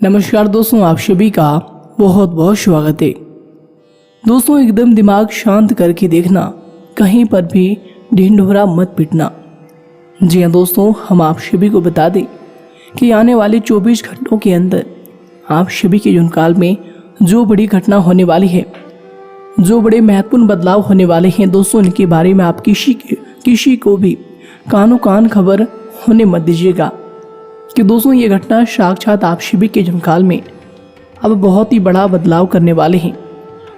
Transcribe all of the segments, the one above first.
नमस्कार दोस्तों, आप सभी का बहुत बहुत स्वागत है। दोस्तों, एकदम दिमाग शांत करके देखना, कहीं पर भी ढिंढोरा मत पिटना। जी हाँ दोस्तों, हम आप सभी को बता दें कि आने वाले 24 घंटों के अंदर आप सभी के जीवन काल में जो बड़ी घटना होने वाली है, जो बड़े महत्वपूर्ण बदलाव होने वाले हैं दोस्तों, इनके बारे में आप किसी को भी कानो कान खबर होने मत दीजिएगा कि दोस्तों ये घटना साक्षात आप सभी के जीवनकाल में अब बहुत ही बड़ा बदलाव करने वाले हैं,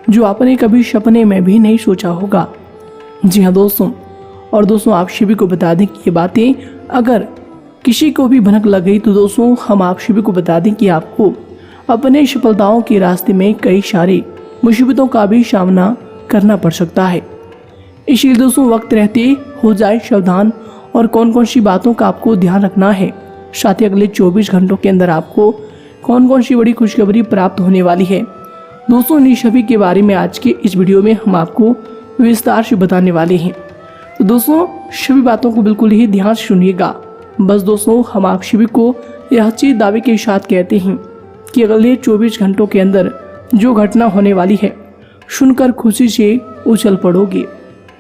जो आपने कभी सपने में भी नहीं सोचा होगा। जी हाँ दोस्तों, और दोस्तों आप सभी को बता दें कि ये बातें अगर किसी को भी भनक लग गई तो दोस्तों हम आप सभी को बता दें कि आपको अपने सफलताओं के रास्ते में कई सारी मुसीबतों का भी सामना करना पड़ सकता है। इसलिए दोस्तों वक्त रहते हो जाए सावधान, और कौन कौन सी बातों का आपको ध्यान रखना है, साथ ही अगले 24 घंटों के अंदर आपको कौन कौन सी बड़ी खुशखबरी प्राप्त होने वाली है दोस्तों, इन सभी के बारे में आज के इस वीडियो में हम आपको विस्तार से बताने वाले हैं। तो दोस्तों सभी बातों को बिल्कुल ही ध्यान से सुनिएगा। बस दोस्तों हम आप सभी को यह चीज दावे के साथ कहते हैं कि अगले 24 घंटों के अंदर जो घटना होने वाली है सुनकर खुशी से उछल पड़ोगे।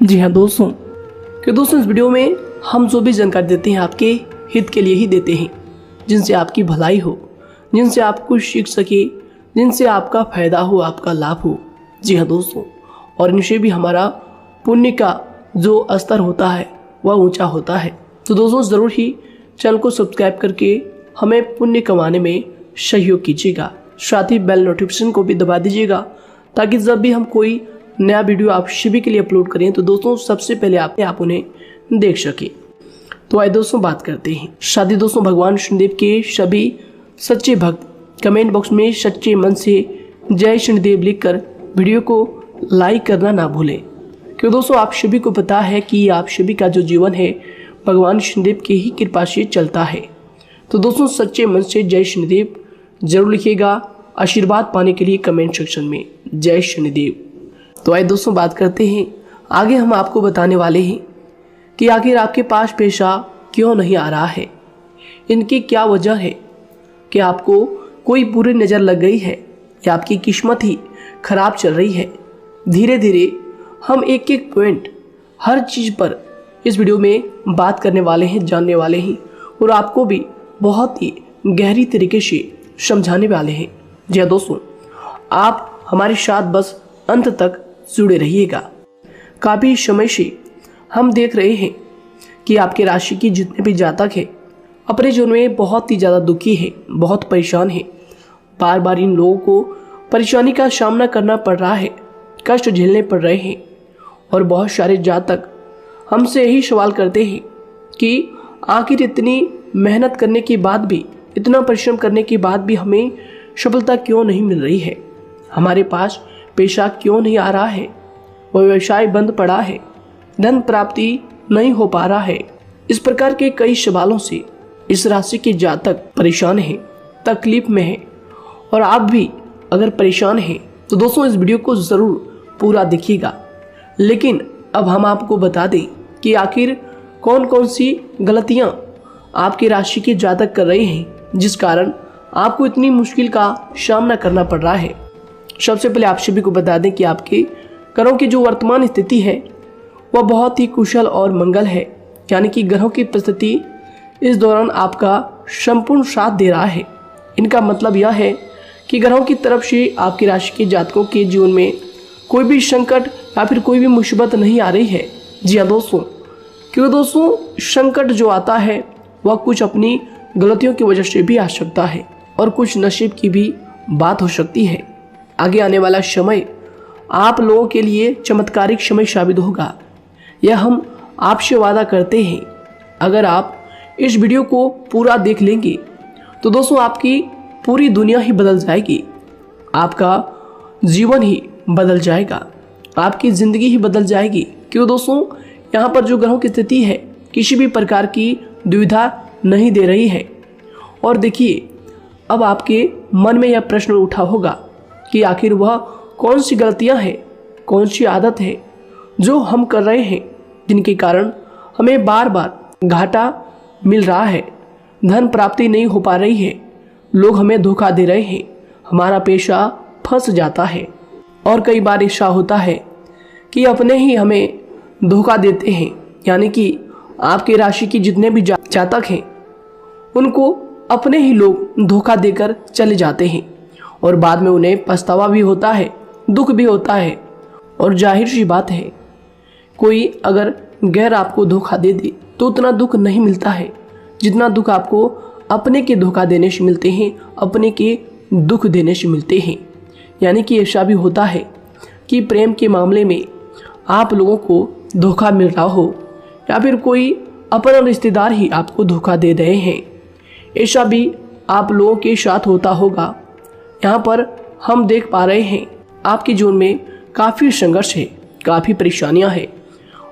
जी हाँ दोस्तों, कि दोस्तों इस वीडियो में हम जो भी जानकारी देते हैं आपके हित के लिए ही देते हैं, जिनसे आपकी भलाई हो, जिनसे आप कुछ सीख सके, जिनसे आपका फायदा हो, आपका लाभ हो। जी हाँ दोस्तों, और इनसे भी हमारा पुण्य का जो स्तर होता है वह ऊंचा होता है। तो दोस्तों ज़रूर ही चैनल को सब्सक्राइब करके हमें पुण्य कमाने में सहयोग कीजिएगा। साथ ही बेल नोटिफिकेशन को भी दबा दीजिएगा, ताकि जब भी हम कोई नया वीडियो आप सभी के लिए अपलोड करें तो दोस्तों सबसे पहले आप उन्हें देख सके। तो आइए दोस्तों बात करते हैं। शादी दोस्तों भगवान शनिदेव के सभी सच्चे भक्त कमेंट बॉक्स में सच्चे मन से जय शनिदेव लिखकर वीडियो को लाइक करना ना भूलें, क्योंकि दोस्तों आप सभी को पता है कि आप सभी का जो जीवन है भगवान शनिदेव की ही कृपा से चलता है। तो दोस्तों सच्चे मन से जय शनिदेव जरूर लिखिएगा, आशीर्वाद पाने के लिए कमेंट सेक्शन में जय शनिदेव। तो आइए दोस्तों बात करते हैं। आगे हम आपको बताने वाले हैं कि आखिर आपके पास पैसा क्यों नहीं आ रहा है, इनकी क्या वजह है, कि आपको कोई बुरी नज़र लग गई है या आपकी किस्मत ही खराब चल रही है। धीरे धीरे हम एक एक पॉइंट हर चीज़ पर इस वीडियो में बात करने वाले हैं, जानने वाले हैं, और आपको भी बहुत ही गहरी तरीके से समझाने वाले हैं। जी हाँ दोस्तों, आप हमारे साथ बस अंत तक जुड़े रहिएगा। काफ़ी समय से हम देख रहे हैं कि आपके राशि की जितने भी जातक हैं अपने जीवन में बहुत ही ज़्यादा दुखी है, बहुत परेशान है। बार बार इन लोगों को परेशानी का सामना करना पड़ रहा है, कष्ट झेलने पड़ रहे हैं। और बहुत सारे जातक हमसे यही सवाल करते हैं कि आखिर इतनी मेहनत करने के बाद भी, इतना परिश्रम करने के बाद भी हमें सफलता क्यों नहीं मिल रही है, हमारे पास पैसा क्यों नहीं आ रहा है, वह व्यवसाय बंद पड़ा है, धन प्राप्ति नहीं हो पा रहा है। इस प्रकार के कई सवालों से इस राशि के जातक परेशान हैं, तकलीफ में हैं। और आप भी अगर परेशान हैं तो दोस्तों इस वीडियो को ज़रूर पूरा देखिएगा। लेकिन अब हम आपको बता दें कि आखिर कौन कौन सी गलतियां आपके राशि के जातक कर रहे हैं, जिस कारण आपको इतनी मुश्किल का सामना करना पड़ रहा है। सबसे पहले आप सभी को बता दें कि आपके ग्रहों की जो वर्तमान स्थिति है वह बहुत ही कुशल और मंगल है, यानी कि ग्रहों की परिस्थिति इस दौरान आपका संपूर्ण साथ दे रहा है। इनका मतलब यह है कि ग्रहों की तरफ से आपकी राशि के जातकों के जीवन में कोई भी संकट या फिर कोई भी मुसीबत नहीं आ रही है। जी हाँ दोस्तों, क्योंकि दोस्तों संकट जो आता है वह कुछ अपनी गलतियों की वजह से भी आ सकता है, और कुछ नसीब की भी बात हो सकती है। आगे आने वाला समय आप लोगों के लिए चमत्कारिक समय साबित होगा, यह हम आपसे वादा करते हैं। अगर आप इस वीडियो को पूरा देख लेंगे तो दोस्तों आपकी पूरी दुनिया ही बदल जाएगी, आपका जीवन ही बदल जाएगा, आपकी ज़िंदगी ही बदल जाएगी। क्यों दोस्तों, यहाँ पर जो ग्रहों की स्थिति है किसी भी प्रकार की दुविधा नहीं दे रही है। और देखिए, अब आपके मन में यह प्रश्न उठा होगा कि आखिर वह कौन सी गलतियाँ हैं, कौन सी आदत है जो हम कर रहे हैं, जिनके कारण हमें बार बार घाटा मिल रहा है, धन प्राप्ति नहीं हो पा रही है, लोग हमें धोखा दे रहे हैं, हमारा पेशा फंस जाता है। और कई बार ऐसा होता है कि अपने ही हमें धोखा देते हैं, यानी कि आपकी राशि की जितने भी जातक हैं उनको अपने ही लोग धोखा देकर चले जाते हैं और बाद में उन्हें पछतावा भी होता है, दुख भी होता है। और जाहिर सी बात है, कोई अगर गैर आपको धोखा दे दे तो उतना दुख नहीं मिलता है जितना दुख आपको अपने के धोखा देने से मिलते हैं, अपने के दुख देने से मिलते हैं। यानी कि ऐसा भी होता है कि प्रेम के मामले में आप लोगों को धोखा मिल रहा हो या फिर कोई अपना रिश्तेदार ही आपको धोखा दे रहे हैं। ऐसा भी आप लोगों के साथ होता होगा। यहाँ पर हम देख पा रहे हैं आपके जीवन में काफ़ी संघर्ष है, काफ़ी परेशानियाँ हैं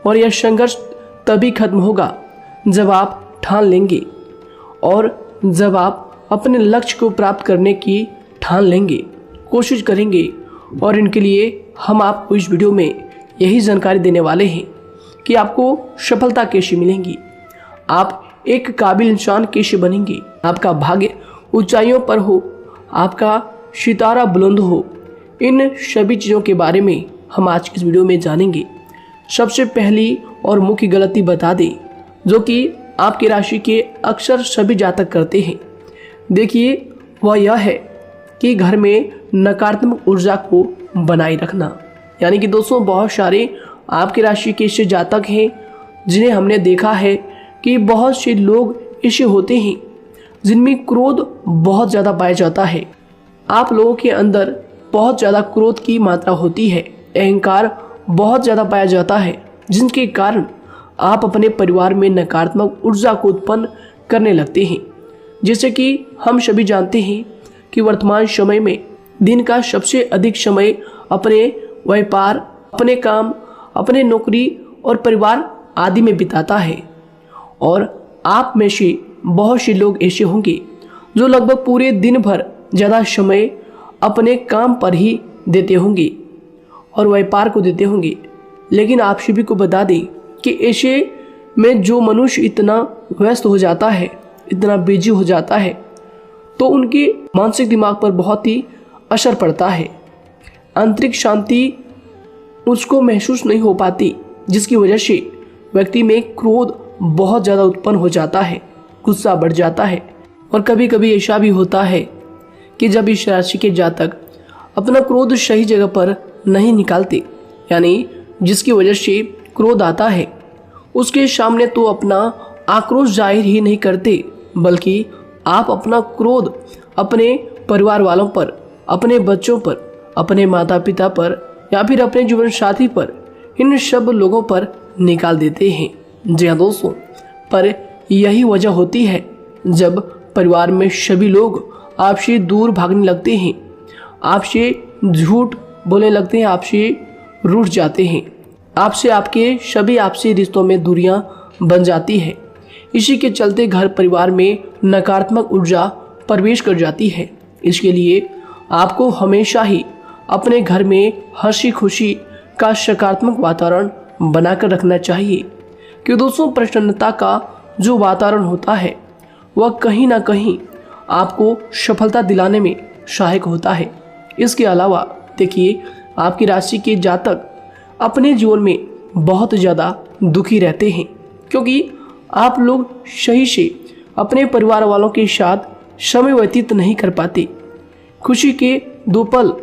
और यह संघर्ष तभी खत्म होगा जब आप ठान लेंगे और जब आप अपने लक्ष्य को प्राप्त करने की ठान लेंगे, कोशिश करेंगे। और इनके लिए हम आपको इस वीडियो में यही जानकारी देने वाले हैं कि आपको सफलता कैसे मिलेंगी, आप एक काबिल इंसान कैसे बनेंगे, आपका भाग्य ऊंचाइयों पर हो, आपका सितारा बुलंद हो। इन सभी चीज़ों के बारे में हम आज की इस वीडियो में जानेंगे। सबसे पहली और मुख्य गलती बता दें जो कि आपकी राशि के अक्सर सभी जातक करते हैं। देखिए, वह यह है कि घर में नकारात्मक ऊर्जा को बनाए रखना। यानी कि दोस्तों, बहुत सारे आपकी राशि के ऐसे जातक हैं जिन्हें हमने देखा है कि बहुत से लोग ऐसे होते हैं जिनमें क्रोध बहुत ज़्यादा पाया जाता है। आप लोगों के अंदर बहुत ज़्यादा क्रोध की मात्रा होती है, अहंकार बहुत ज़्यादा पाया जाता है, जिनके कारण आप अपने परिवार में नकारात्मक ऊर्जा को उत्पन्न करने लगते हैं। जैसे कि हम सभी जानते हैं कि वर्तमान समय में दिन का सबसे अधिक समय अपने व्यापार, अपने काम, अपने नौकरी और परिवार आदि में बिताता है। और आप में से बहुत से लोग ऐसे होंगे जो लगभग पूरे दिन भर ज़्यादा समय अपने काम पर ही देते होंगे और व्यापार को देते होंगे। लेकिन आप सभी को बता दें कि ऐसे में जो मनुष्य इतना व्यस्त हो जाता है, इतना बिजी हो जाता है, तो उनके मानसिक दिमाग पर बहुत ही असर पड़ता है। आंतरिक शांति उसको महसूस नहीं हो पाती, जिसकी वजह से व्यक्ति में क्रोध बहुत ज़्यादा उत्पन्न हो जाता है, गुस्सा बढ़ जाता है। और कभी कभी ऐसा भी होता है कि जब इस राशि के जातक अपना क्रोध सही जगह पर नहीं निकालते, यानी जिसकी वजह से क्रोध आता है, उसके सामने तो अपना आक्रोश जाहिर ही नहीं करते, बल्कि आप अपना क्रोध अपने परिवार वालों पर, अपने बच्चों पर, अपने माता पिता पर या फिर अपने जीवन साथी पर, इन सब लोगों पर निकाल देते हैं। जी हाँ दोस्तों, पर यही वजह होती है जब परिवार में सभी लोग आपसे दूर भागने लगते हैं, आपसे झूठ बोलने लगते हैं, आपसे रूठ जाते हैं, आपसे आपके सभी आपसी रिश्तों में दूरियां बन जाती है। इसी के चलते घर परिवार में नकारात्मक ऊर्जा प्रवेश कर जाती है। इसके लिए आपको हमेशा ही अपने घर में हंसी खुशी का सकारात्मक वातावरण बनाकर रखना चाहिए। कि दोस्तों, प्रसन्नता का जो वातावरण होता है वह कहीं ना कहीं आपको सफलता दिलाने में सहायक होता है। इसके अलावा देखिए, आपकी राशि के जातक अपने जीवन में बहुत ज़्यादा दुखी रहते हैं, क्योंकि आप लोग सही से अपने परिवार वालों के साथ समय व्यतीत नहीं कर पाते, खुशी के दो पल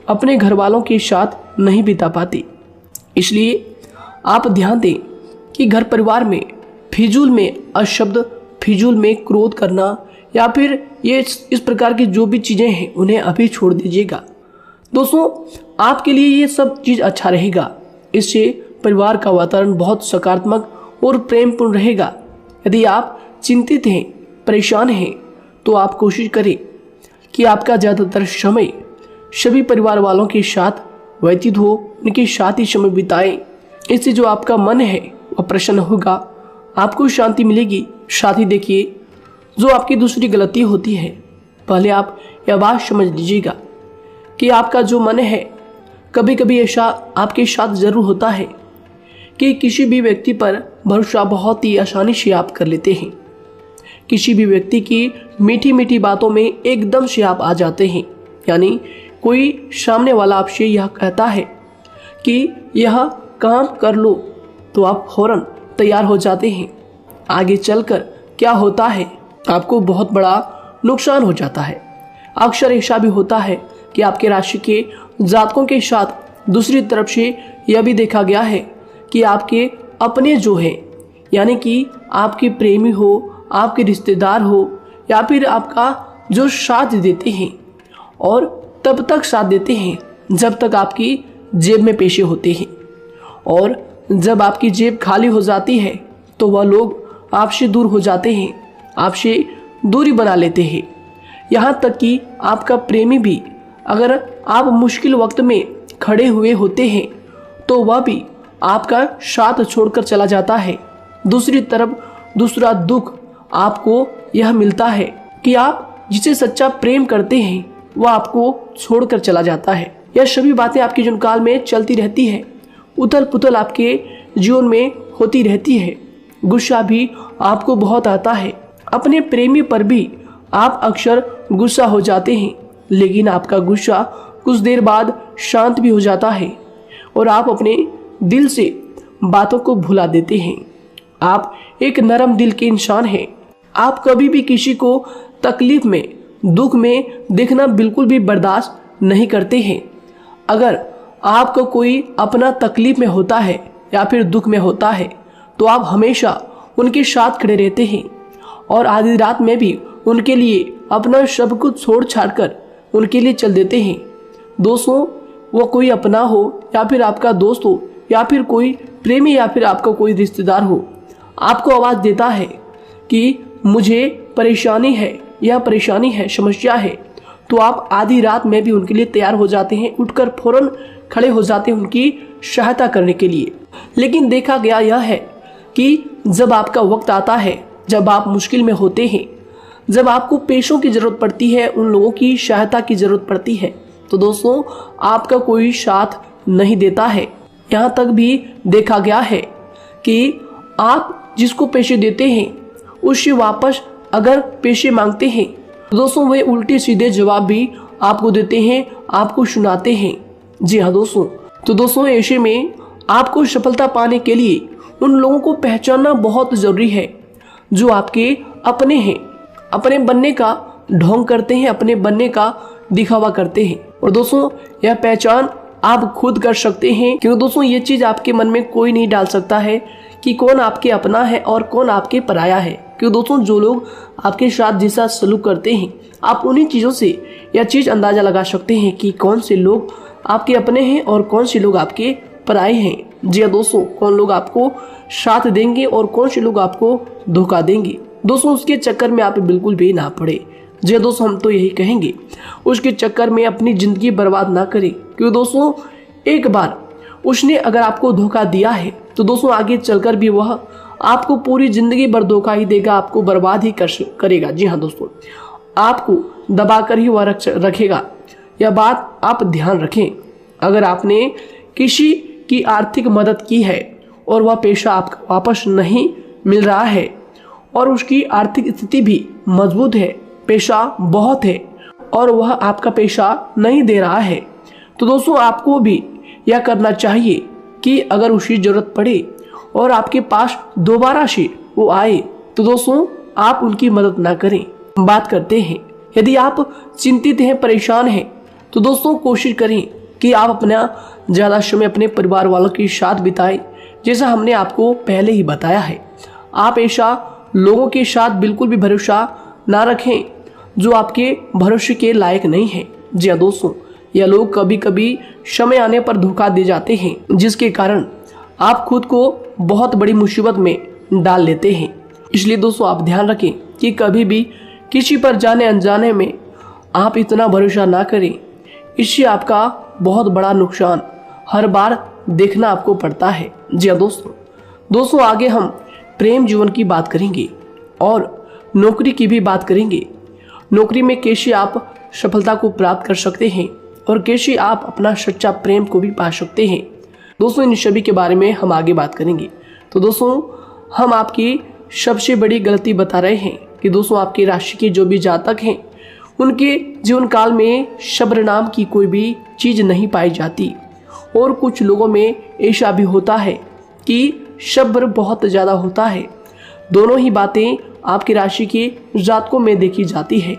अपने घर वालों के साथ नहीं बिता पाते। इसलिए आप ध्यान दें कि घर परिवार में फिजूल में अशब्द, फिजूल में क्रोध करना या फिर ये इस प्रकार की जो भी चीज़ें हैं उन्हें अभी छोड़ दीजिएगा। दोस्तों, आपके लिए ये सब चीज़ अच्छा रहेगा। इससे परिवार का वातावरण बहुत सकारात्मक और प्रेमपूर्ण रहेगा। यदि आप चिंतित हैं, परेशान हैं, तो आप कोशिश करें कि आपका ज़्यादातर समय सभी परिवार वालों के साथ व्यतीत हो, उनके साथ ही समय बिताएं। इससे जो आपका मन है वह प्रसन्न होगा, आपको शांति मिलेगी। साथ ही देखिए, जो आपकी दूसरी गलती होती है, पहले आप यह बात समझ लीजिएगा कि आपका जो मन है, कभी कभी ऐसा आपके साथ ज़रूर होता है कि किसी भी व्यक्ति पर भरोसा बहुत ही आसानी से आप कर लेते हैं। किसी भी व्यक्ति की मीठी मीठी बातों में एकदम से आप आ जाते हैं। यानी कोई सामने वाला आपसे यह कहता है कि यह काम कर लो तो आप फौरन तैयार हो जाते हैं। आगे चलकर क्या होता है, आपको बहुत बड़ा नुकसान हो जाता है। अक्सर ऐसा भी होता है कि आपके राशि के जातकों के साथ दूसरी तरफ से यह भी देखा गया है कि आपके अपने जो हैं, यानी कि आपके प्रेमी हो, आपके रिश्तेदार हो, या फिर आपका जो साथ देते हैं, और तब तक साथ देते हैं जब तक आपकी जेब में पैसे होते हैं, और जब आपकी जेब खाली हो जाती है तो वह लोग आपसे दूर हो जाते हैं, आपसे दूरी बना लेते हैं। यहाँ तक कि आपका प्रेमी भी, अगर आप मुश्किल वक्त में खड़े हुए होते हैं तो वह भी आपका साथ छोड़कर चला जाता है। दूसरी तरफ दूसरा दुख आपको यह मिलता है कि आप जिसे सच्चा प्रेम करते हैं वह आपको छोड़कर चला जाता है। यह सभी बातें आपके जीवन काल में चलती रहती है। उथल पुथल आपके जीवन में होती रहती है। गुस्सा भी आपको बहुत आता है। अपने प्रेमी पर भी आप अक्सर गुस्सा हो जाते हैं, लेकिन आपका गुस्सा कुछ देर बाद शांत भी हो जाता है और आप अपने दिल से बातों को भुला देते हैं। आप एक नरम दिल के इंसान हैं। आप कभी भी किसी को तकलीफ में, दुख में देखना बिल्कुल भी बर्दाश्त नहीं करते हैं। अगर आपको कोई अपना तकलीफ में होता है या फिर दुख में होता है तो आप हमेशा उनके साथ खड़े रहते हैं और आधी रात में भी उनके लिए अपना सब कुछ छोड़ छाड़ कर उनके लिए चल देते हैं। दोस्तों, वो कोई अपना हो या फिर आपका दोस्त हो या फिर कोई प्रेमी या फिर आपका कोई रिश्तेदार हो, आपको आवाज़ देता है कि मुझे परेशानी है, यह परेशानी है, समस्या है, तो आप आधी रात में भी उनके लिए तैयार हो जाते हैं, उठकर फौरन खड़े हो जाते हैं उनकी सहायता करने के लिए। लेकिन देखा गया यह है कि जब आपका वक्त आता है, जब आप मुश्किल में होते हैं, जब आपको पैसों की ज़रूरत पड़ती है, उन लोगों की सहायता की ज़रूरत पड़ती है, तो दोस्तों आपका कोई साथ नहीं देता है। यहाँ तक भी देखा गया है कि आप जिसको पैसे देते हैं उससे वापस अगर पैसे मांगते हैं तो दोस्तों वे उल्टे सीधे जवाब भी आपको देते हैं, आपको सुनाते हैं। जी हाँ दोस्तों, तो दोस्तों ऐसे में आपको सफलता पाने के लिए उन लोगों को पहचानना बहुत ज़रूरी है जो आपके अपने हैं, अपने बनने का ढोंग करते हैं, अपने बनने का दिखावा करते हैं। और दोस्तों यह पहचान आप खुद कर सकते हैं, क्योंकि दोस्तों ये चीज़ आपके मन में कोई नहीं डाल सकता है कि कौन आपके अपना है और कौन आपके पराया है। क्योंकि दोस्तों जो लोग आपके साथ जैसा सलूक करते हैं, आप उन्हीं चीज़ों से यह चीज़ अंदाज़ा लगा सकते हैं कि कौन से लोग आपके अपने हैं और कौन से लोग आपके पराए हैं। जी हाँ दोस्तों, कौन लोग आपको साथ देंगे और कौन से लोग आपको धोखा देंगे। दोस्तों उसके चक्कर में आप बिल्कुल भी ना पड़े। जी दोस्तों, हम तो यही कहेंगे, उसके चक्कर में अपनी ज़िंदगी बर्बाद ना करें, क्योंकि दोस्तों एक बार उसने अगर आपको धोखा दिया है तो दोस्तों आगे चलकर भी वह आपको पूरी ज़िंदगी भर धोखा ही देगा, आपको बर्बाद ही करेगा। जी हाँ दोस्तों, आपको दबा कर ही वह रखेगा। यह बात आप ध्यान रखें। अगर आपने किसी की आर्थिक मदद की है और वह पैसा आपको वापस नहीं मिल रहा है और उसकी आर्थिक स्थिति भी मजबूत है, पैसा बहुत है और वह आपका पैसा नहीं दे रहा है, तो दोस्तों आपको भी यह करना चाहिए कि अगर उसकी ज़रूरत पड़े और आपके पास दोबारा से वो आए तो दोस्तों आप उनकी मदद ना करें। बात करते हैं, यदि आप चिंतित हैं, परेशान हैं, तो दोस्तों कोशिश करें कि आप अपना ज़्यादा समय अपने परिवार वालों के साथ बिताएं, जैसा हमने आपको पहले ही बताया है। आप ऐसा लोगों के साथ बिल्कुल भी भरोसा ना रखें जो आपके भरोसे के लायक नहीं है। जी हाँ दोस्तों, यह लोग कभी कभी समय आने पर धोखा दे जाते हैं, जिसके कारण आप खुद को बहुत बड़ी मुसीबत में डाल लेते हैं। इसलिए दोस्तों आप ध्यान रखें कि कभी भी किसी पर जाने अनजाने में आप इतना भरोसा ना करें, इससे आपका बहुत बड़ा नुकसान हर बार देखना आपको पड़ता है। जी हाँ दोस्तों आगे हम प्रेम जीवन की बात करेंगे और नौकरी की भी बात करेंगे। नौकरी में कैसे आप सफलता को प्राप्त कर सकते हैं और कैसे आप अपना सच्चा प्रेम को भी पा सकते हैं। दोस्तों इन सभी के बारे में हम आगे बात करेंगे। तो दोस्तों हम आपकी सबसे बड़ी गलती बता रहे हैं कि दोस्तों आपकी राशि के जो भी जातक हैं उनके जीवन काल में सब्र नाम की कोई भी चीज नहीं पाई जाती। और कुछ लोगों में ऐसा भी होता है कि सब्र बहुत ज़्यादा होता है। दोनों ही बातें आपकी राशि के जातकों में देखी जाती है।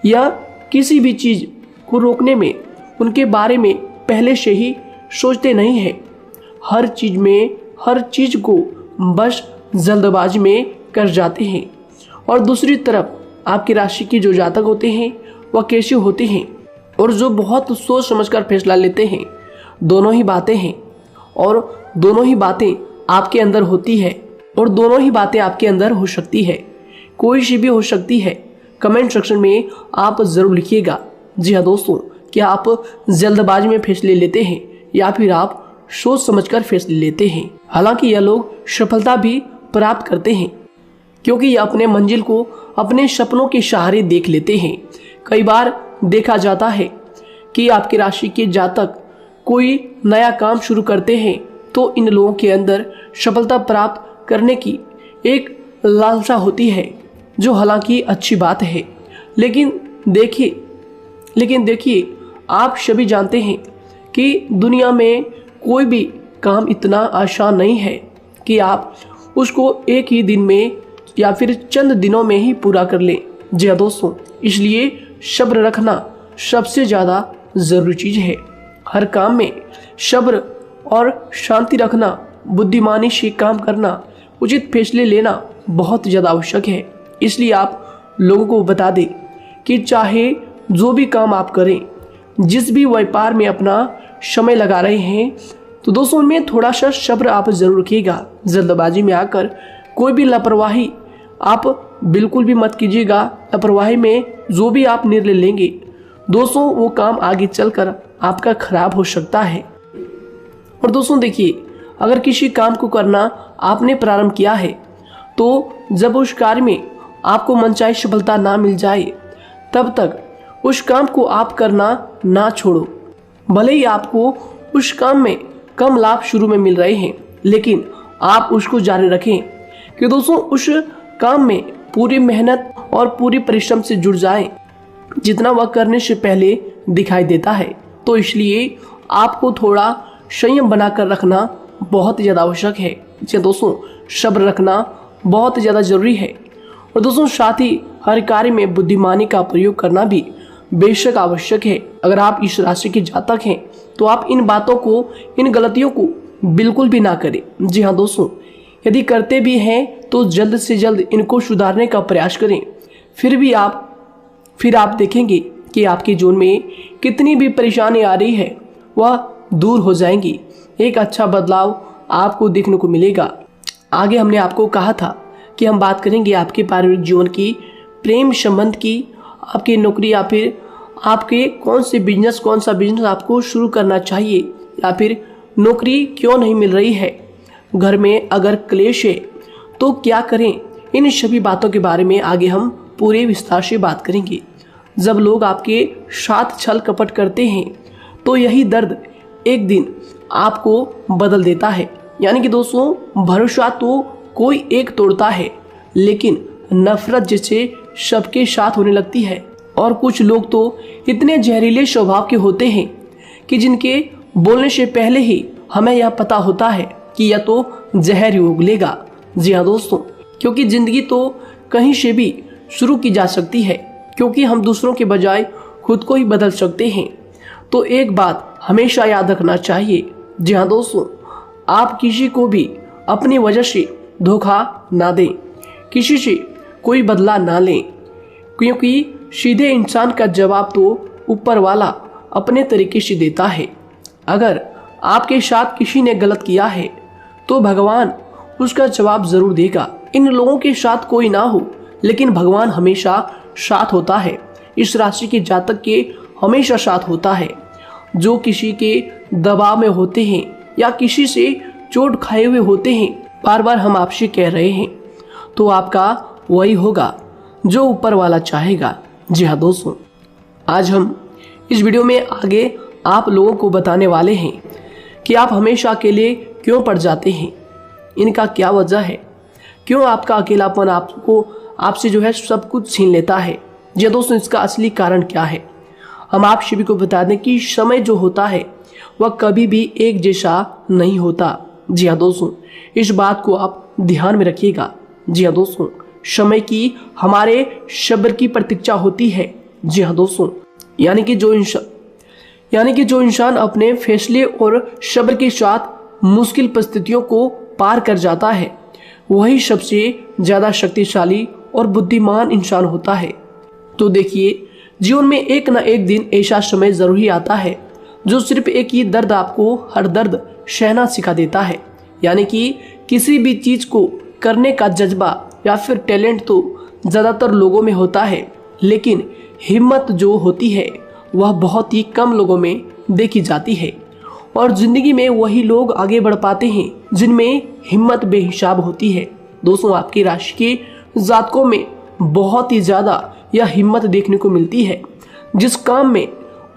या किसी भी चीज़ को रोकने में उनके बारे में पहले से ही सोचते नहीं है। हर चीज़ को बस जल्दबाजी में कर जाते हैं। और दूसरी तरफ आपकी राशि के जो जातक होते हैं वह कैसे होते हैं और जो बहुत सोच समझकर फैसला लेते हैं। दोनों ही बातें हैं और दोनों ही बातें आपके अंदर होती है और दोनों ही बातें आपके अंदर हो सकती है। कोई सी भी हो सकती है। कमेंट सेक्शन में आप ज़रूर लिखिएगा। जी हाँ दोस्तों, क्या आप जल्दबाजी में फैसले लेते हैं या फिर आप सोच समझकर फैसले लेते हैं। हालांकि यह लोग सफलता भी प्राप्त करते हैं क्योंकि ये अपने मंजिल को अपने सपनों के सहारे देख लेते हैं। कई बार देखा जाता है कि आपकी राशि के जातक कोई नया काम शुरू करते हैं तो इन लोगों के अंदर सफलता प्राप्त करने की एक लालसा होती है, जो हालांकि अच्छी बात है। लेकिन देखिए आप सभी जानते हैं कि दुनिया में कोई भी काम इतना आसान नहीं है कि आप उसको एक ही दिन में या फिर चंद दिनों में ही पूरा कर लें। जी हाँ दोस्तों, इसलिए सब्र रखना सबसे ज़्यादा ज़रूरी चीज़ है। हर काम में सब्र और शांति रखना, बुद्धिमानी से काम करना, उचित फैसले लेना बहुत ज़्यादा आवश्यक है। इसलिए आप लोगों को बता दें कि चाहे जो भी काम आप करें, जिस भी व्यापार में अपना समय लगा रहे हैं, तो दोस्तों उनमें थोड़ा सा सब्र आप जरूर रखिएगा। जल्दबाजी में आकर कोई भी लापरवाही आप बिल्कुल भी मत कीजिएगा। लापरवाही में जो भी आप निर्णय लेंगे दोस्तों वो काम आगे चलकर आपका खराब हो सकता है। और दोस्तों देखिए, अगर किसी काम को करना आपने प्रारंभ किया है तो जब उस कार्य में आपको मनचाही सफलता ना मिल जाए तब तक उस काम को आप करना ना छोड़ो। भले ही आपको उस काम में कम लाभ शुरू में मिल रहे हैं, लेकिन आप उसको जारी रखें कि दोस्तों उस काम में पूरी मेहनत और पूरी परिश्रम से जुड़ जाएं, जितना वह करने से पहले दिखाई देता है। तो इसलिए आपको थोड़ा संयम बनाकर रखना बहुत ज़्यादा आवश्यक है। जी दोस्तों, सब्र रखना बहुत ज़्यादा जरूरी है। और दोस्तों साथ ही हर कार्य में बुद्धिमानी का प्रयोग करना भी बेशक आवश्यक है। अगर आप इस राशि के जातक हैं तो आप इन बातों को, इन गलतियों को बिल्कुल भी ना करें। जी हाँ दोस्तों, यदि करते भी हैं तो जल्द से जल्द इनको सुधारने का प्रयास करें। फिर आप देखेंगे कि आपके जीवन में कितनी भी परेशानी आ रही है वह दूर हो जाएंगी। एक अच्छा बदलाव आपको देखने को मिलेगा। आगे हमने आपको कहा था कि हम बात करेंगे आपके पारिवारिक जीवन की, प्रेम संबंध की, आपकी नौकरी या फिर आपके कौन सा बिजनेस आपको शुरू करना चाहिए या फिर नौकरी क्यों नहीं मिल रही है, घर में अगर क्लेश है तो क्या करें। इन सभी बातों के बारे में आगे हम पूरे विस्तार से बात करेंगे। जब लोग आपके साथ छल कपट करते हैं तो यही दर्द एक दिन आपको बदल देता है। यानी कि दोस्तों भरोसा तो कोई एक तोड़ता है, लेकिन नफरत जैसे सबके साथ होने लगती है। और कुछ लोग तो इतने जहरीले स्वभाव के होते हैं कि जिनके बोलने से पहले ही हमें यह पता होता है कि यह तो जहर ही उगलेगा। जी हाँ दोस्तों, क्योंकि जिंदगी तो कहीं से भी शुरू की जा सकती है, क्योंकि हम दूसरों के बजाय खुद को ही बदल सकते हैं। तो एक बात हमेशा याद रखना चाहिए। जी हाँ दोस्तों, आप किसी को भी अपनी वजह से धोखा ना दें, किसी से कोई बदला ना लें, क्योंकि सीधे इंसान का जवाब तो ऊपर वाला अपने तरीके से देता है। अगर आपके साथ किसी ने गलत किया है तो भगवान उसका जवाब जरूर देगा। इन लोगों के साथ कोई ना हो, लेकिन भगवान हमेशा साथ होता है। इस राशि के जातक के हमेशा साथ होता है। जो किसी के दबाव में होते हैं या किसी से चोट खाए हुए होते हैं, बार बार हम आपसे कह रहे हैं, तो आपका वही होगा जो ऊपर वाला चाहेगा। जी हाँ दोस्तों, आज हम इस वीडियो में आगे आप लोगों को बताने वाले हैं कि आप हमेशा अकेले क्यों पड़ जाते हैं, इनका क्या वजह है, क्यों आपका अकेलापन आपको आपसे जो है सब कुछ छीन लेता है। जी दोस्तों, इसका असली कारण क्या है, हम आप सभी को बता दें कि समय जो होता है वह कभी भी एक जैसा नहीं होता। जी हाँ दोस्तों, इस बात को आप ध्यान में रखिएगा। जी हाँ दोस्तों, समय की हमारे सब्र की प्रतीक्षा होती है। जी हाँ दोस्तों, यानी कि जो इंसान अपने फैसले और सब्र के साथ मुश्किल परिस्थितियों को पार कर जाता है वही सबसे ज्यादा शक्तिशाली और बुद्धिमान इंसान होता है। तो देखिए, जीवन में एक न एक दिन ऐसा समय जरूर ही आता है जो सिर्फ एक ही दर्द आपको हर दर्द सहना सिखा देता है। यानी कि किसी भी चीज को करने का जज्बा या फिर टैलेंट तो ज्यादातर लोगों में होता है, लेकिन हिम्मत जो होती है वह बहुत ही कम लोगों में देखी जाती है। और जिंदगी में वही लोग आगे बढ़ पाते हैं जिनमें हिम्मत बेहिसाब होती है। दोस्तों, आपकी राशि के जातकों में बहुत ही ज्यादा यह हिम्मत देखने को मिलती है। जिस काम में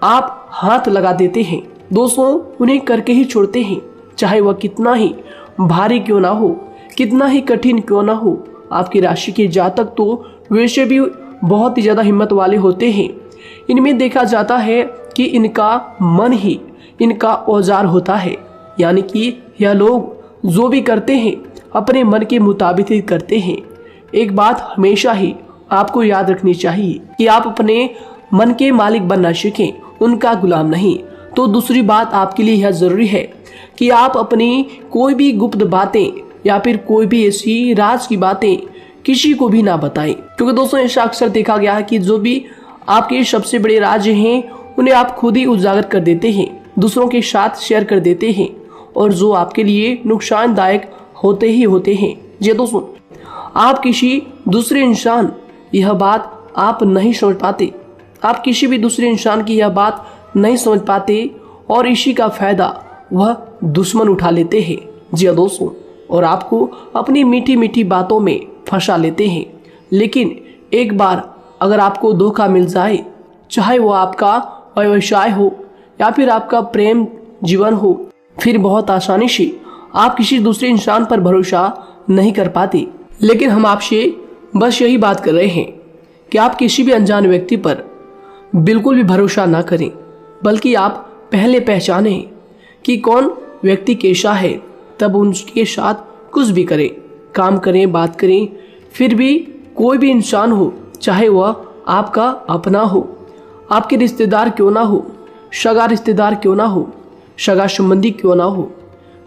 आप हाथ लगा देते हैं दोस्तों, उन्हें करके ही छोड़ते हैं, चाहे वह कितना ही भारी क्यों ना हो, कितना ही कठिन क्यों ना हो। आपकी राशि के जातक तो वैसे भी बहुत ही ज्यादा हिम्मत वाले होते हैं। इनमें देखा जाता है कि इनका मन ही इनका औजार होता है। यानी कि यह लोग जो भी करते हैं अपने मन के मुताबिक ही करते हैं। एक बात हमेशा ही आपको याद रखनी चाहिए कि आप अपने मन के मालिक बनना सीखें, उनका गुलाम नहीं। तो दूसरी बात आपके लिए यह जरूरी है कि आप अपनी कोई भी गुप्त बातें या फिर कोई भी ऐसी राज की बातें किसी को भी ना बताएं, क्योंकि दोस्तों ऐसा अक्सर देखा गया है कि जो भी आपके सबसे बड़े राज हैं उन्हें आप खुद ही उजागर कर देते हैं, दूसरों के साथ शेयर कर देते हैं, और जो आपके लिए नुकसानदायक होते ही होते हैं। जी दोस्तों, आप किसी दूसरे इंसान यह बात आप नहीं समझ पाते, आप किसी भी दूसरे इंसान की यह बात नहीं समझ पाते, और इसी का फायदा वह दुश्मन उठा लेते हैं। जी दोस्तों, और आपको अपनी मीठी मीठी बातों में फंसा लेते हैं। लेकिन एक बार अगर आपको धोखा मिल जाए, चाहे वो आपका व्यवसाय हो या फिर आपका प्रेम जीवन हो, फिर बहुत आसानी से आप किसी दूसरे इंसान पर भरोसा नहीं कर पाते। लेकिन हम आपसे बस यही बात कर रहे हैं कि आप किसी भी अनजान व्यक्ति पर बिल्कुल भी भरोसा ना करें, बल्कि आप पहले पहचानें कि कौन व्यक्ति कैसा है, तब उनके साथ कुछ भी करें, काम करें, बात करें। फिर भी कोई भी इंसान हो, चाहे वह आपका अपना हो, आपके रिश्तेदार क्यों ना हो, सगा रिश्तेदार क्यों ना हो, सगा संबंधी क्यों ना हो,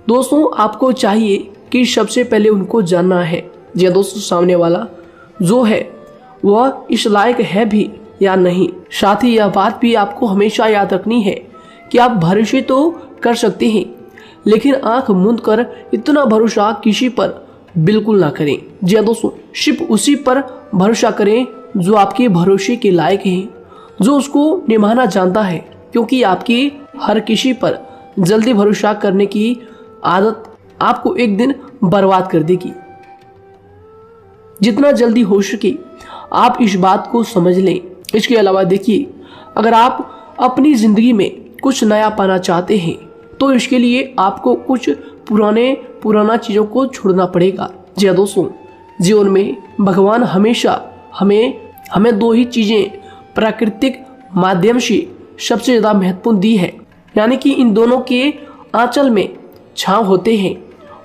दोस्तों आपको चाहिए कि सबसे पहले उनको जानना है जी दोस्तों, सामने वाला जो है वह इस लायक है भी या नहीं। साथ ही यह बात भी आपको हमेशा याद रखनी है कि आप भरोसे तो कर सकते हैं, लेकिन आंख मूंद कर इतना भरोसा किसी पर बिल्कुल ना करें। जी दोस्तों, सिर्फ उसी पर भरोसा करें जो आपके भरोसे के लायक है, जो उसको निभाना जानता है, क्योंकि आपकी हर किसी पर जल्दी भरोसा करने की आदत आपको एक दिन बर्बाद कर देगी। जितना जल्दी हो सके आप इस बात को समझ लें। इसके अलावा देखिए, अगर आप अपनी जिंदगी में कुछ नया पाना चाहते हैं तो इसके लिए आपको कुछ पुराना चीजों को छोड़ना पड़ेगा। जी हाँ दोस्तों, जीवन में भगवान हमेशा हमें दो ही चीजें प्राकृतिक माध्यम से सबसे ज्यादा महत्वपूर्ण दी है, यानी कि इन दोनों के आंचल में छांव होते हैं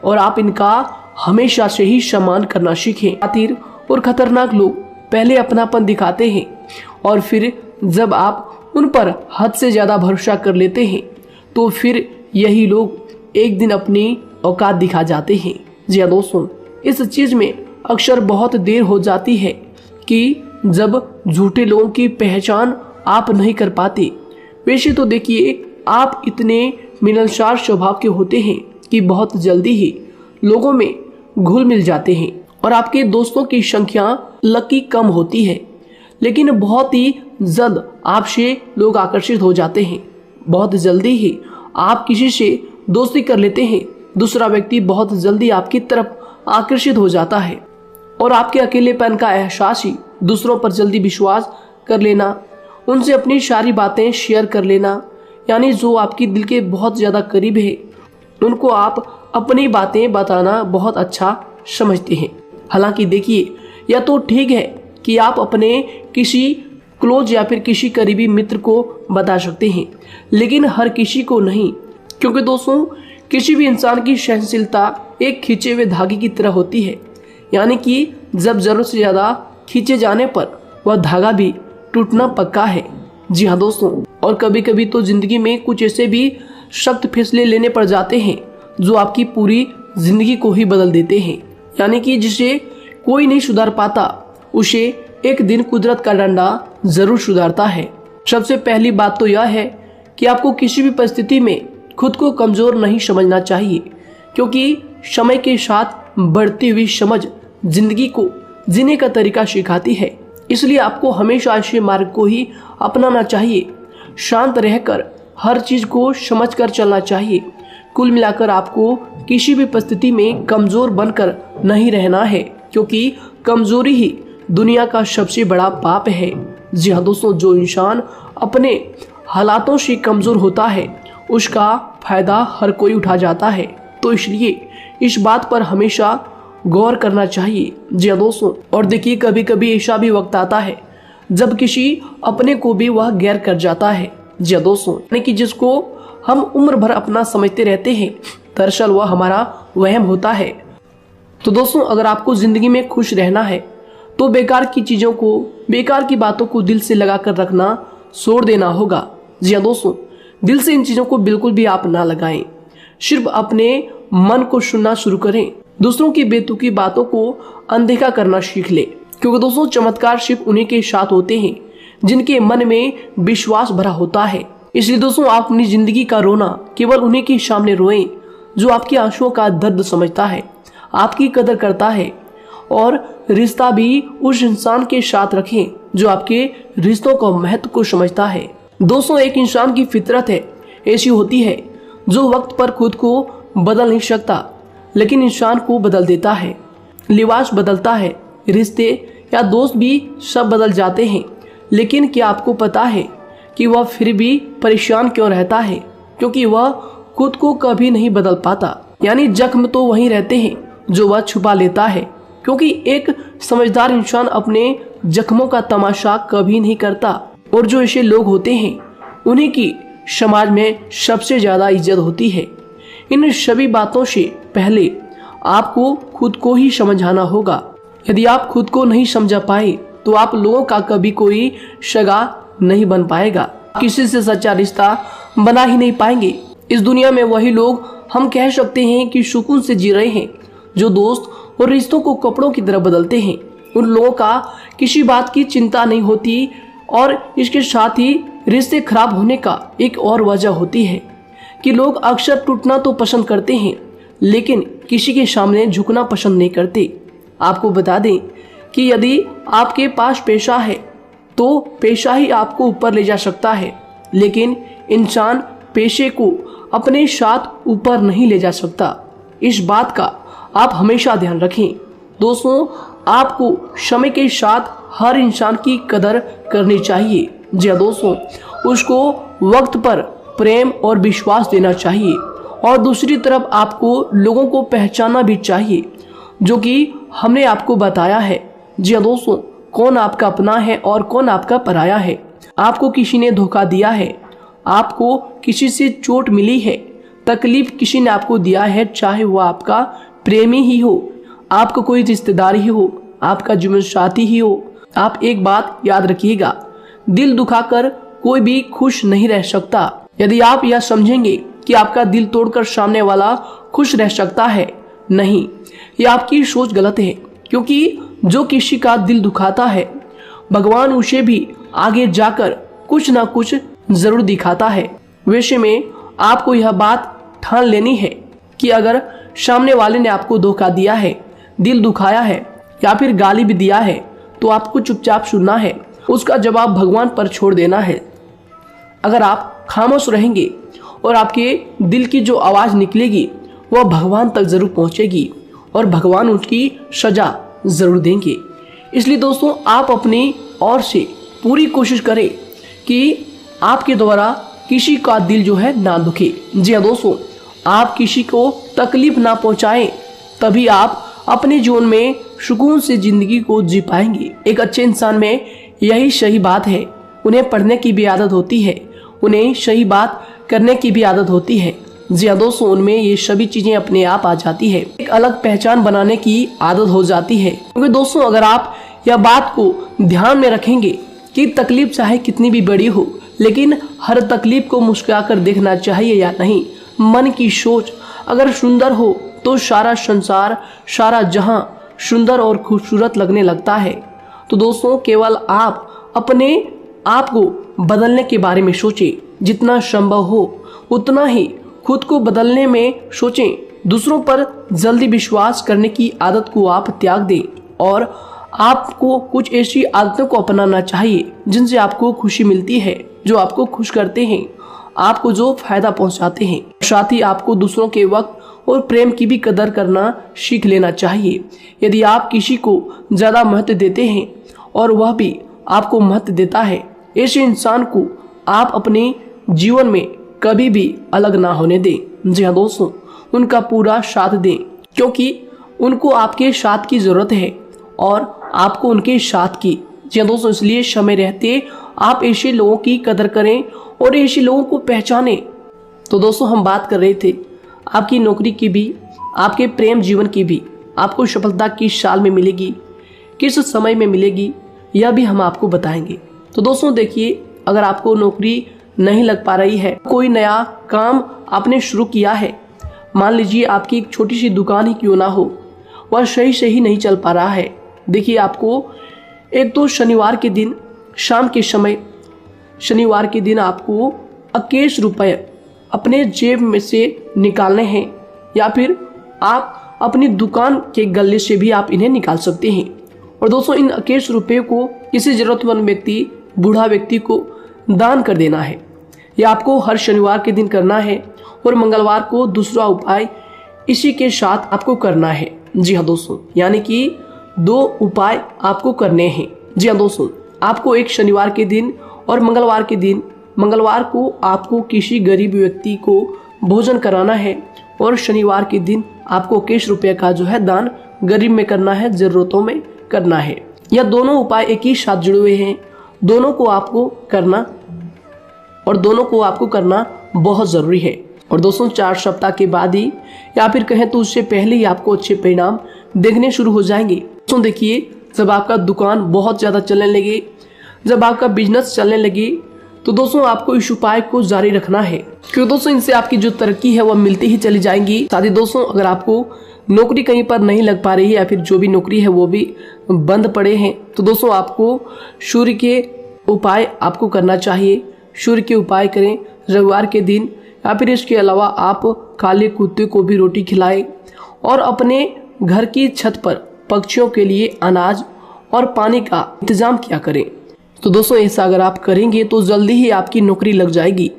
और आप इनका हमेशा से ही सम्मान करना सीखें। शातिर और खतरनाक लोग पहले अपनापन दिखाते हैं और फिर जब आप उन पर हद से ज्यादा भरोसा कर लेते हैं तो फिर यही लोग एक दिन अपनी औकात दिखा जाते हैं। जी हाँ दोस्तों, इस चीज में अक्सर बहुत देर हो जाती है कि जब झूठे लोगों की पहचान आप नहीं कर पाते। वैसे तो देखिए, आप इतने मिलनसार स्वभाव के होते हैं कि बहुत जल्दी ही लोगों में घुल मिल जाते हैं और आपके दोस्तों की संख्या लकी कम होती है, लेकिन बहुत ही जल्द आपसे लोग आकर्षित हो जाते हैं। बहुत जल्दी ही आप किसी से दोस्ती कर लेते हैं, दूसरा व्यक्ति बहुत जल्दी आपकी तरफ आकर्षित हो जाता है और आपके अकेलेपन का एहसास ही दूसरों पर जल्दी विश्वास कर लेना, उनसे अपनी सारी बातें शेयर कर लेना, यानी जो आपकी दिल के बहुत ज्यादा करीब है उनको आप अपनी बातें बताना बहुत अच्छा समझते हैं। हालांकि देखिए, या तो ठीक है कि आप अपने किसी क्लोज या फिर किसी करीबी मित्र को बता सकते हैं, लेकिन हर किसी को नहीं। क्योंकि दोस्तों किसी भी इंसान की सहनशीलता एक खींचे हुए धागे की तरह होती है, यानी कि जब जरूरत से ज़्यादा खींचे जाने पर वह धागा भी टूटना पक्का है। जी हाँ दोस्तों, और कभी कभी तो जिंदगी में कुछ ऐसे भी सख्त फैसले लेने पड़ जाते हैं जो आपकी पूरी जिंदगी को ही बदल देते हैं, यानी कि जिसे कोई नहीं सुधार पाता उसे एक दिन कुदरत का डंडा जरूर सुधारता है। सबसे पहली बात तो यह है कि आपको किसी भी परिस्थिति में खुद को कमजोर नहीं समझना चाहिए, क्योंकि समय के साथ बढ़ती हुई समझ जिंदगी को जीने का तरीका सिखाती है। इसलिए आपको हमेशा ऐसे मार्ग को ही अपनाना चाहिए। शांत रहकर हर चीज को समझकर चलना चाहिए। कुल मिलाकर आपको किसी भी परिस्थिति में कमजोर बनकर नहीं रहना है, क्योंकि कमजोरी ही दुनिया का सबसे बड़ा पाप है। जी हाँ दोस्तों, जो इंसान अपने हालातों से कमजोर होता है उसका फायदा हर कोई उठा जाता है। तो इसलिए इस बात पर हमेशा गौर करना चाहिए। जी हाँ दोस्तों, और देखिए कभी कभी ऐसा भी वक्त आता है जब किसी अपने को भी वह गैर कर जाता है। जी हाँ दोस्तों, यानी कि जिसको हम उम्र भर अपना समझते रहते हैं, दरअसल वह हमारा वहम होता है। तो दोस्तों अगर आपको जिंदगी में खुश रहना है तो बेकार की चीजों को, बेकार की बातों को दिल से लगा कर रखना छोड़ देना होगा। जी हाँ दोस्तों, दिल से इन चीजों को बिल्कुल भी आप ना लगाएं। सिर्फ अपने मन को सुनना शुरू करें। दूसरों की बेतुकी बातों को अनदेखा करना सीख ले, क्योंकि दोस्तों चमत्कार सिर्फ उन्हीं के साथ होते हैं जिनके मन में विश्वास भरा होता है। इसलिए दोस्तों आप अपनी जिंदगी का रोना केवल उन्हीं के सामने रोएं जो आपके आंसुओं का दर्द समझता है, आपकी कदर करता है, और रिश्ता भी उस इंसान के साथ रखें जो आपके रिश्तों का महत्व को समझता है। दोस्तों एक इंसान की फितरत है, ऐसी होती है जो वक्त पर खुद को बदल नहीं सकता, लेकिन इंसान को बदल देता है। लिबास बदलता है, रिश्ते या दोस्त भी सब बदल जाते हैं, लेकिन क्या आपको पता है कि वह फिर भी परेशान क्यों रहता है? क्योंकि वह खुद को कभी नहीं बदल पाता। यानी जख्म तो वहीं रहते हैं जो वह छुपा लेता है, क्योंकि एक समझदार इंसान अपने जख्मों का तमाशा कभी नहीं करता, और जो ऐसे लोग होते हैं उन्हीं की समाज में सबसे ज्यादा इज्जत होती है। इन सभी बातों से पहले आपको खुद को ही समझाना होगा। यदि आप खुद को नहीं समझा पाए तो आप लोगों का कभी कोई सगा नहीं बन पाएगा, किसी से सच्चा रिश्ता बना ही नहीं पाएंगे। इस दुनिया में वही लोग हम कह सकते हैं कि सुकून से जी रहे हैं जो दोस्त और रिश्तों को कपड़ों की तरह बदलते हैं। उन लोगों का किसी बात की चिंता नहीं होती, और इसके साथ ही रिश्ते खराब होने का एक और वजह होती है कि लोग अक्सर टूटना तो पसंद करते हैं, लेकिन किसी के सामने झुकना पसंद नहीं करते। आपको बता दें कि यदि आपके पास पैसा है तो पैसा ही आपको ऊपर ले जा सकता है, लेकिन इंसान पैसे को अपने साथ ऊपर नहीं ले जा सकता। इस बात का आप हमेशा ध्यान रखें। दोस्तों आपको समय के साथ हर इंसान की कदर करनी चाहिए। जी हाँ दोस्तों, उसको वक्त पर प्रेम और विश्वास देना चाहिए, और दूसरी तरफ आपको लोगों को पहचानना भी चाहिए जो कि हमने आपको बताया है। जी हाँ दोस्तों, कौन आपका अपना है और कौन आपका पराया है। आपको किसी ने धोखा दिया है, आपको किसी से चोट मिली है, तकलीफ किसी ने आपको दिया है, चाहे वो आपका प्रेमी ही हो, आपका कोई रिश्तेदार ही हो, आपका जीवन साथी ही हो। आप एक बात याद रखिएगा, दिल दुखाकर कोई भी खुश नहीं रह सकता। यदि आप यह समझेंगे कि आपका दिल तोड़कर सामने वाला खुश रह सकता है, नहीं, यह आपकी सोच गलत है, क्योंकि जो किसी का दिल दुखाता है भगवान उसे भी आगे जाकर कुछ ना कुछ जरूर दिखाता है। वैसे में आपको यह बात ठान लेनी है कि अगर सामने वाले ने आपको धोखा दिया है, दिल दुखाया है या फिर गाली भी दिया है, तो आपको चुपचाप सुनना है, उसका जवाब भगवान पर छोड़ देना है। अगर आप खामोश रहेंगे और आपके दिल की जो आवाज निकलेगी वह भगवान तक जरूर पहुंचेगी, और भगवान उसकी सजा जरूर देंगे। इसलिए दोस्तों आप अपनी ओर से पूरी कोशिश करें कि आपके द्वारा किसी का दिल जो है ना दुखे। जी हाँ दोस्तों, आप किसी को तकलीफ ना पहुंचाएं, तभी आप अपने जीवन में सुकून से जिंदगी को जी पाएंगे। एक अच्छे इंसान में यही सही बात है, उन्हें पढ़ने की भी आदत होती है, उन्हें सही बात करने की भी आदत होती है। जी हाँ दोस्तों, उनमें ये सभी चीजें अपने आप आ जाती है, एक अलग पहचान बनाने की आदत हो जाती है। क्योंकि दोस्तों अगर आप यह बात को ध्यान में रखेंगे कि तकलीफ चाहे कितनी भी बड़ी हो, लेकिन हर तकलीफ को मुस्कुराकर देखना चाहिए या नहीं। मन की सोच अगर सुंदर हो तो सारा संसार, सारा जहां सुंदर और खूबसूरत लगने लगता है। तो दोस्तों केवल आप अपने आप को बदलने के बारे में सोचें, जितना संभव हो उतना ही खुद को बदलने में सोचें। दूसरों पर जल्दी विश्वास करने की आदत को आप त्याग दें और आपको कुछ ऐसी आदतों को अपनाना चाहिए जिनसे आपको खुशी मिलती है, जो आपको खुश करते हैं, आपको जो फायदा पहुंचाते हैं। साथ ही आपको दूसरों के वक्त और प्रेम की भी कदर करना सीख लेना चाहिए। यदि आप किसी को ज्यादा महत्व देते हैं और वह भी आपको महत्व देता है, ऐसे इंसान को आप अपने जीवन में कभी भी अलग ना होने दें। जी हाँ दोस्तों, उनका पूरा साथ दें, क्योंकि उनको आपके साथ की जरूरत है और आपको उनके साथ की। जी हाँ दोस्तों, इसलिए समय रहते आप ऐसे लोगों की कदर करें और ऐसे लोगों को पहचानें। तो दोस्तों हम बात कर रहे थे आपकी नौकरी की भी, आपके प्रेम जीवन की भी। आपको सफलता किस साल में मिलेगी, किस समय में मिलेगी, यह भी हम आपको बताएंगे। तो दोस्तों देखिए, अगर आपको नौकरी नहीं लग पा रही है, कोई नया काम आपने शुरू किया है, मान लीजिए आपकी एक छोटी सी दुकान ही क्यों ना हो, वह सही ही नहीं चल पा रहा है। देखिए आपको एक तो शनिवार के दिन शाम के समय, शनिवार के दिन आपको 21 रुपए अपने जेब में से निकालने हैं, या फिर आप अपनी दुकान के गले से भी आप इन्हें निकाल सकते हैं। और दोस्तों इन 21 रुपये को किसी जरूरतमंद व्यक्ति, बूढ़ा व्यक्ति को दान कर देना है। यह आपको हर शनिवार के दिन करना है और मंगलवार को दूसरा उपाय इसी के साथ आपको करना है। जी हाँ दोस्तों, यानी कि 2 उपाय आपको करने हैं। जी हाँ दोस्तों, आपको एक शनिवार के दिन और मंगलवार के दिन, मंगलवार को आपको किसी गरीब व्यक्ति को भोजन कराना है और शनिवार के दिन आपको 21 रुपये का जो है दान गरीब में करना है, जरूरतों में करना है। यह दोनों उपाय एक ही साथ जुड़े हुए हैं, दोनों को आपको करना और दोनों को आपको करना बहुत जरूरी है। और दोस्तों 4 सप्ताह के बाद ही, या फिर कहें तो उससे पहले ही आपको अच्छे परिणाम देखने शुरू हो जाएंगे। दोस्तों देखिए, जब आपका दुकान बहुत ज्यादा चलने लगे, जब आपका बिजनेस चलने लगे, तो दोस्तों आपको इस उपाय को जारी रखना है, क्योंकि दोस्तों इनसे आपकी जो तरक्की है वह मिलती ही चली जाएंगी। साथ ही दोस्तों अगर आपको नौकरी कहीं पर नहीं लग पा रही है, या फिर जो भी नौकरी है वो भी बंद पड़े हैं, तो दोस्तों आपको सूर्य के उपाय आपको करना चाहिए। सूर्य के उपाय करें रविवार के दिन, या फिर इसके अलावा आप काले कुत्ते को भी रोटी खिलाएं और अपने घर की छत पर पक्षियों के लिए अनाज और पानी का इंतजाम किया करें। तो दोस्तों ऐसा अगर आप करेंगे तो जल्दी ही आपकी नौकरी लग जाएगी।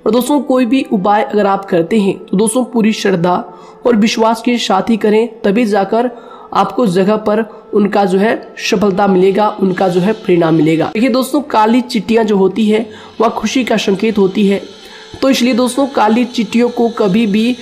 और दोस्तों कोई भी उपाय अगर आप करते हैं तो दोस्तों पूरी श्रद्धा और विश्वास के साथ ही करें, तभी जाकर आपको जगह पर उनका जो है सफलता मिलेगा, उनका जो है परिणाम मिलेगा। देखिए दोस्तों, काली चिट्टियां जो होती है वह खुशी का संकेत होती है, तो इसलिए दोस्तों काली चिट्टियों को कभी भी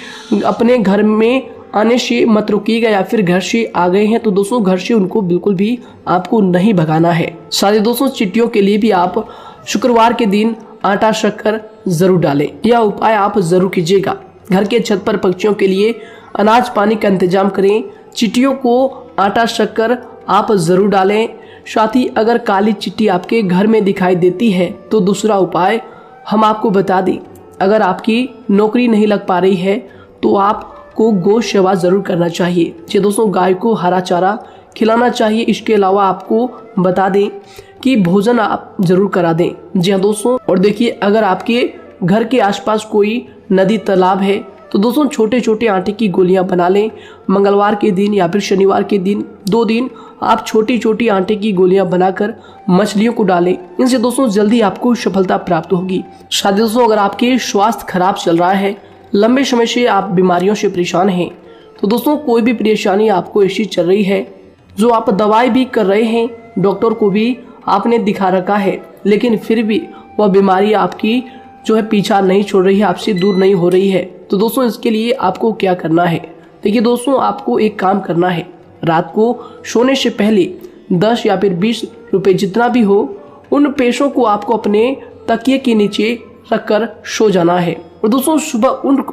अपने घर में आने से मत रोकिएगा, या फिर घर से आ गए हैं तो दोस्तों घर से उनको बिल्कुल भी आपको नहीं भगाना है। साथ ही दोस्तों चिट्टियों के लिए भी आप शुक्रवार के दिन आटा शक्कर जरूर डालें, यह उपाय आप जरूर कीजिएगा। घर के छत पर पक्षियों के लिए अनाज पानी का इंतजाम करें, चिट्टियों को आटा शक्कर आप जरूर डालें। साथ ही अगर काली चिट्टी आपके घर में दिखाई देती है तो दूसरा उपाय हम आपको बता दें, अगर आपकी नौकरी नहीं लग पा रही है तो आपको गौ सेवा जरूर करना चाहिए। जी दोस्तों, गाय को हरा चारा खिलाना चाहिए। इसके अलावा आपको बता दें कि भोजन आप जरूर करा दें। जी हाँ दोस्तों, और देखिए अगर आपके घर के आसपास कोई नदी तालाब है तो दोस्तों छोटे छोटे आटे की गोलियां बना लें। मंगलवार के दिन या फिर शनिवार के दिन 2 दिन आप छोटी छोटी आटे की गोलियां बनाकर मछलियों को डालें। इनसे दोस्तों जल्दी आपको सफलता प्राप्त होगी। साथ ही दोस्तों अगर आपके स्वास्थ्य खराब चल रहा है, लंबे समय से आप बीमारियों से परेशान हैं, तो दोस्तों कोई भी परेशानी आपको ऐसी चल रही है जो आप दवाई भी कर रहे हैं, डॉक्टर को भी आपने दिखा रखा है, लेकिन फिर भी वह बीमारी आपकी जो है पीछा नहीं छोड़ रही है, आपसे दूर नहीं हो रही है, तो दोस्तों इसके लिए आपको क्या करना है। देखिए दोस्तों, आपको एक काम करना है। रात को सोने से पहले 10 या फिर 20 रुपए जितना भी हो, उन पैसों को आपको अपने तकिए के नीचे रखकर सो जाना है। और दोस्तों सुबह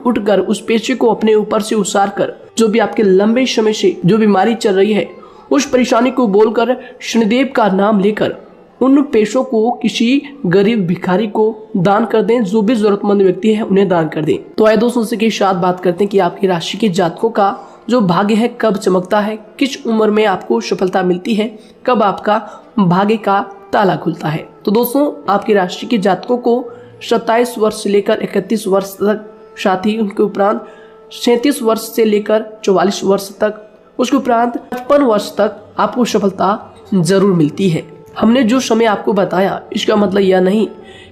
उठकर उस पैसे को अपने ऊपर से उतार कर जो भी आपके लंबे समय से जो बीमारी चल रही है उस परेशानी को बोलकर शनिदेव का नाम लेकर उन पैसों को किसी गरीब भिखारी को दान कर दें। जो भी जरूरतमंद व्यक्ति है उन्हें दान कर दें। तो आइए दोस्तों उसी के साथ बात करते हैं कि आपकी राशि के जातकों का जो भाग्य है कब चमकता है, किस उम्र में आपको सफलता मिलती है, कब आपका भाग्य का ताला खुलता है। तो दोस्तों आपकी राशि के जातकों को 27 वर्ष से लेकर 31 वर्ष तक, साथ ही उनके उपरांत 37 वर्ष से लेकर 44 वर्ष तक, उसके उपरांत 55 वर्ष तक आपको सफलता जरूर मिलती है। हमने जो समय आपको बताया इसका मतलब यह नहीं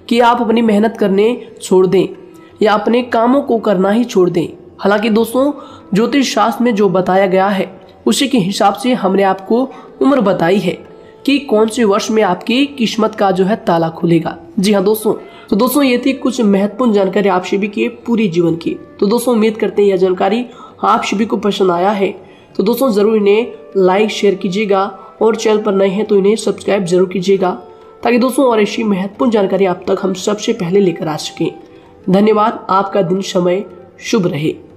कि आप अपनी मेहनत करने छोड़ दें या अपने कामों को करना ही छोड़ दें। हालांकि दोस्तों ज्योतिष शास्त्र में जो बताया गया है उसी के हिसाब से हमने आपको उम्र बताई है कि कौन से वर्ष में आपकी किस्मत का जो है ताला खुलेगा। जी हाँ दोस्तों, तो दोस्तों ये थी कुछ महत्वपूर्ण जानकारी आप सभी के पूरे जीवन की। तो दोस्तों उम्मीद करते हैं यह जानकारी आप सभी को पसंद आया है। तो दोस्तों जरूर इन्हें लाइक शेयर कीजिएगा और चैनल पर नए हैं तो इन्हें सब्सक्राइब जरूर कीजिएगा, ताकि दोस्तों और ऐसी महत्वपूर्ण जानकारी आप तक हम सबसे पहले लेकर आ सकें। धन्यवाद। आपका दिन समय शुभ रहे।